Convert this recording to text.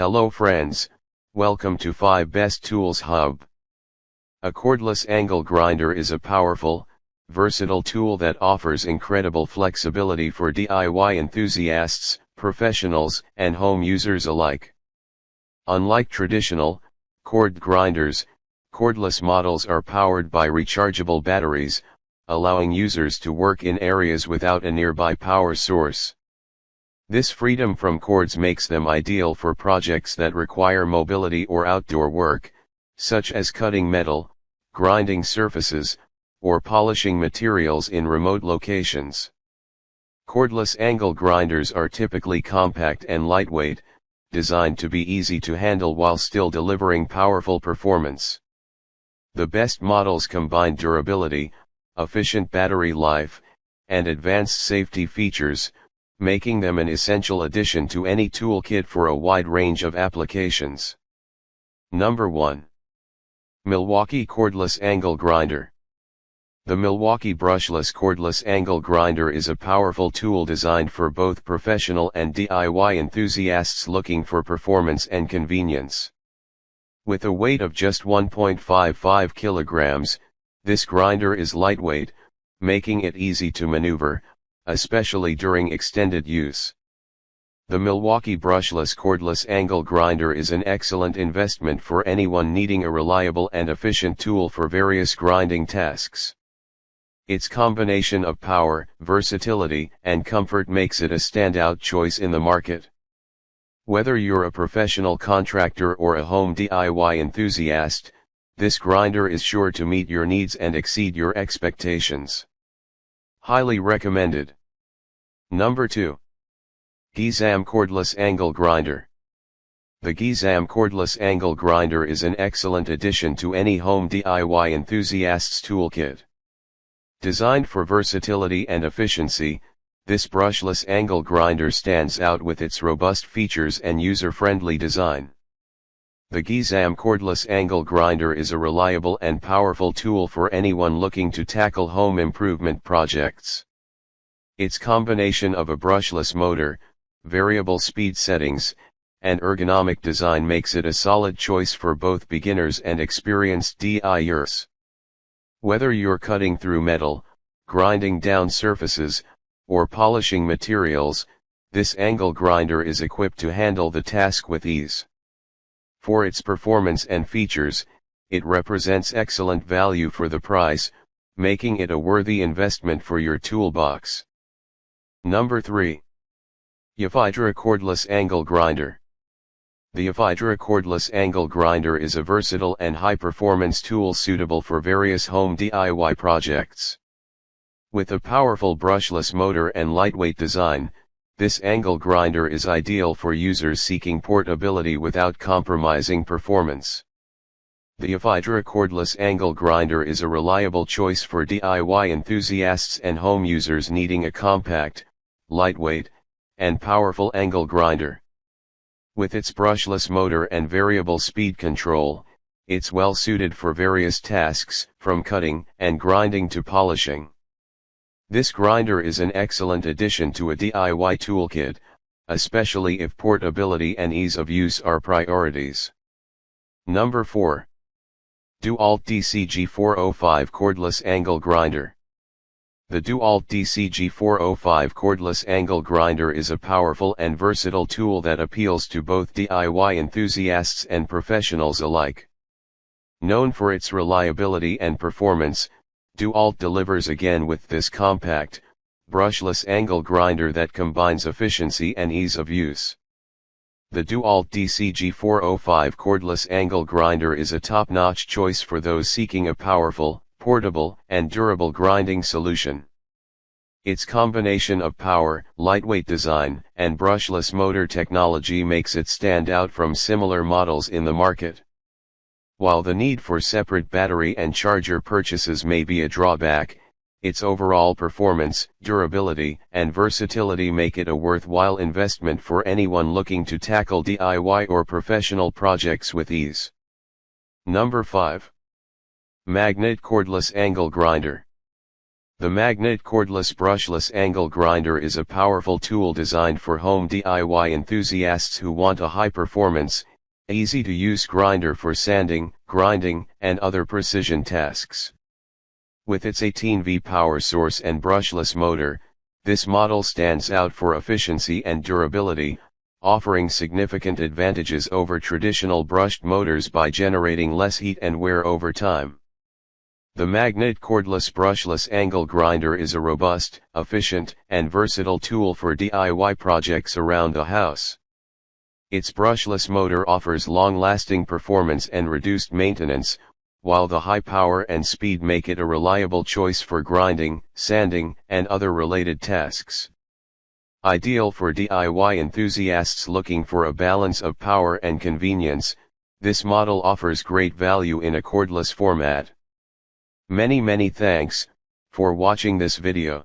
Hello friends, welcome to 5 Best Tools Hub. A cordless angle grinder is a powerful, versatile tool that offers incredible flexibility for DIY enthusiasts, professionals, and home users alike. Unlike traditional, cord grinders, cordless models are powered by rechargeable batteries, allowing users to work in areas without a nearby power source. This freedom from cords makes them ideal for projects that require mobility or outdoor work, such as cutting metal, grinding surfaces, or polishing materials in remote locations. Cordless angle grinders are typically compact and lightweight, designed to be easy to handle while still delivering powerful performance. The best models combine durability, efficient battery life, and advanced safety features, making them an essential addition to any toolkit for a wide range of applications. Number 1. Milwaukee Cordless Angle Grinder. The Milwaukee brushless cordless angle grinder is a powerful tool designed for both professional and DIY enthusiasts looking for performance and convenience. With a weight of just 1.55 kilograms, this grinder is lightweight, making it easy to maneuver, especially during extended use. The Milwaukee brushless cordless angle grinder is an excellent investment for anyone needing a reliable and efficient tool for various grinding tasks. Its combination of power, versatility, and comfort makes it a standout choice in the market. Whether you're a professional contractor or a home DIY enthusiast, this grinder is sure to meet your needs and exceed your expectations. Highly recommended. Number 2. Gisam Cordless Angle Grinder. The Gisam Cordless Angle Grinder is an excellent addition to any home DIY enthusiast's toolkit. Designed for versatility and efficiency, this brushless angle grinder stands out with its robust features and user-friendly design. The Gisam Cordless Angle Grinder is a reliable and powerful tool for anyone looking to tackle home improvement projects. Its combination of a brushless motor, variable speed settings, and ergonomic design makes it a solid choice for both beginners and experienced DIYers. Whether you're cutting through metal, grinding down surfaces, or polishing materials, this angle grinder is equipped to handle the task with ease. For its performance and features, it represents excellent value for the price, making it a worthy investment for your toolbox. Number 3. Yofidra Cordless Angle Grinder. The Yofidra Cordless Angle Grinder is a versatile and high-performance tool suitable for various home DIY projects. With a powerful brushless motor and lightweight design, this angle grinder is ideal for users seeking portability without compromising performance. The Yofidra Cordless Angle Grinder is a reliable choice for DIY enthusiasts and home users needing a compact, lightweight, and powerful angle grinder. With its brushless motor and variable speed control, it's well suited for various tasks, from cutting and grinding to polishing. This grinder is an excellent addition to a DIY toolkit, especially if portability and ease of use are priorities. Number 4. Dewalt DCG405 Cordless Angle Grinder. The Dewalt DCG405 Cordless Angle Grinder is a powerful and versatile tool that appeals to both DIY enthusiasts and professionals alike. Known for its reliability and performance, Dewalt delivers again with this compact, brushless angle grinder that combines efficiency and ease of use. The Dewalt DCG405 Cordless Angle Grinder is a top-notch choice for those seeking a powerful, portable, and durable grinding solution. Its combination of power, lightweight design, and brushless motor technology makes it stand out from similar models in the market. While the need for separate battery and charger purchases may be a drawback, its overall performance, durability, and versatility make it a worthwhile investment for anyone looking to tackle DIY or professional projects with ease. Number 5. Magnitt Cordless Angle Grinder. The Magnitt cordless brushless angle grinder is a powerful tool designed for home DIY enthusiasts who want a high-performance, easy-to-use grinder for sanding, grinding, and other precision tasks. With its 18V power source and brushless motor, this model stands out for efficiency and durability, offering significant advantages over traditional brushed motors by generating less heat and wear over time. The Magnitt cordless brushless angle grinder is a robust, efficient, and versatile tool for DIY projects around the house. Its brushless motor offers long-lasting performance and reduced maintenance, while the high power and speed make it a reliable choice for grinding, sanding, and other related tasks. Ideal for DIY enthusiasts looking for a balance of power and convenience, this model offers great value in a cordless format. Many thanks for watching this video.